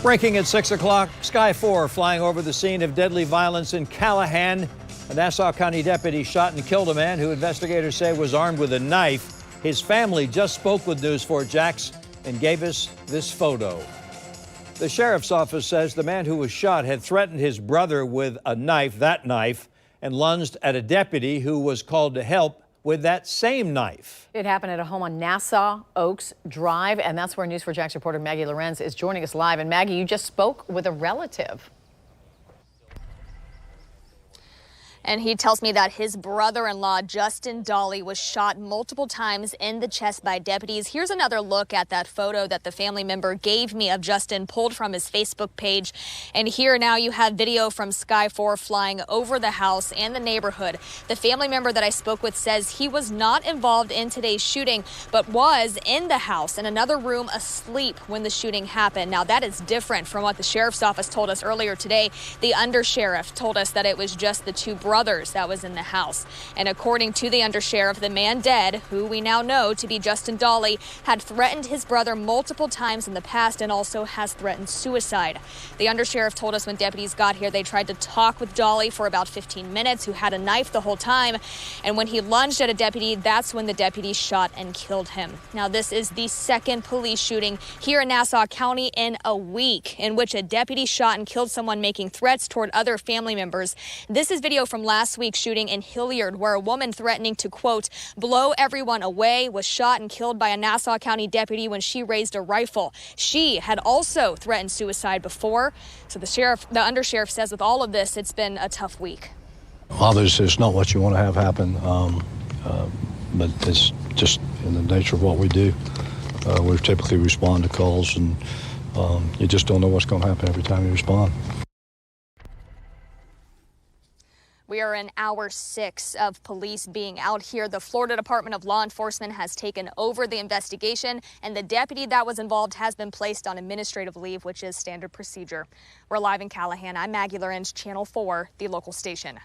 Breaking at 6 o'clock, Sky 4 flying over the scene of deadly violence in Callahan. A Nassau County deputy shot and killed a man who investigators say was armed with a knife. His family just spoke with News 4 Jax and gave us this photo. The sheriff's office says the man who was shot had threatened his brother with a knife, and lunged at a deputy who was called to help with that same knife. It happened at a home on Nassau Oaks Drive, and that's where News 4 Jax reporter Maggie Lorenz is joining us live. And Maggie, you just spoke with a relative. And he tells me that his brother-in-law, Justin Dolly, was shot multiple times in the chest by deputies. Here's another look at that photo that the family member gave me of Justin, pulled from his Facebook page. And here now you have video from Sky 4 flying over the house and the neighborhood. The family member that I spoke with says he was not involved in today's shooting, but was in the house in another room asleep when the shooting happened. Now, that is different from what the sheriff's office told us earlier today. The undersheriff told us that it was just the two brothers that was in the house. And according to the undersheriff, the man dead, who we now know to be Justin Dolly, had threatened his brother multiple times in the past and also has threatened suicide. The undersheriff told us when deputies got here, they tried to talk with Dolly for about 15 minutes, who had a knife the whole time. And when he lunged at a deputy, that's when the deputy shot and killed him. Now, this is the second police shooting here in Nassau County in a week, in which a deputy shot and killed someone making threats toward other family members. This is video from last week's shooting in Hilliard, where a woman threatening to, quote, blow everyone away was shot and killed by a Nassau County deputy when she raised a rifle. She had also threatened suicide before. So the undersheriff says with all of this, it's been a tough week. Obviously, it's not what you want to have happen, but it's just in the nature of what we do. We typically respond to calls, and you just don't know what's going to happen every time you respond. We are in hour 6 of police being out here. The Florida Department of Law Enforcement has taken over the investigation, and the deputy that was involved has been placed on administrative leave, which is standard procedure. We're live in Callahan. I'm Maggie Lorenz, Channel 4, the local station.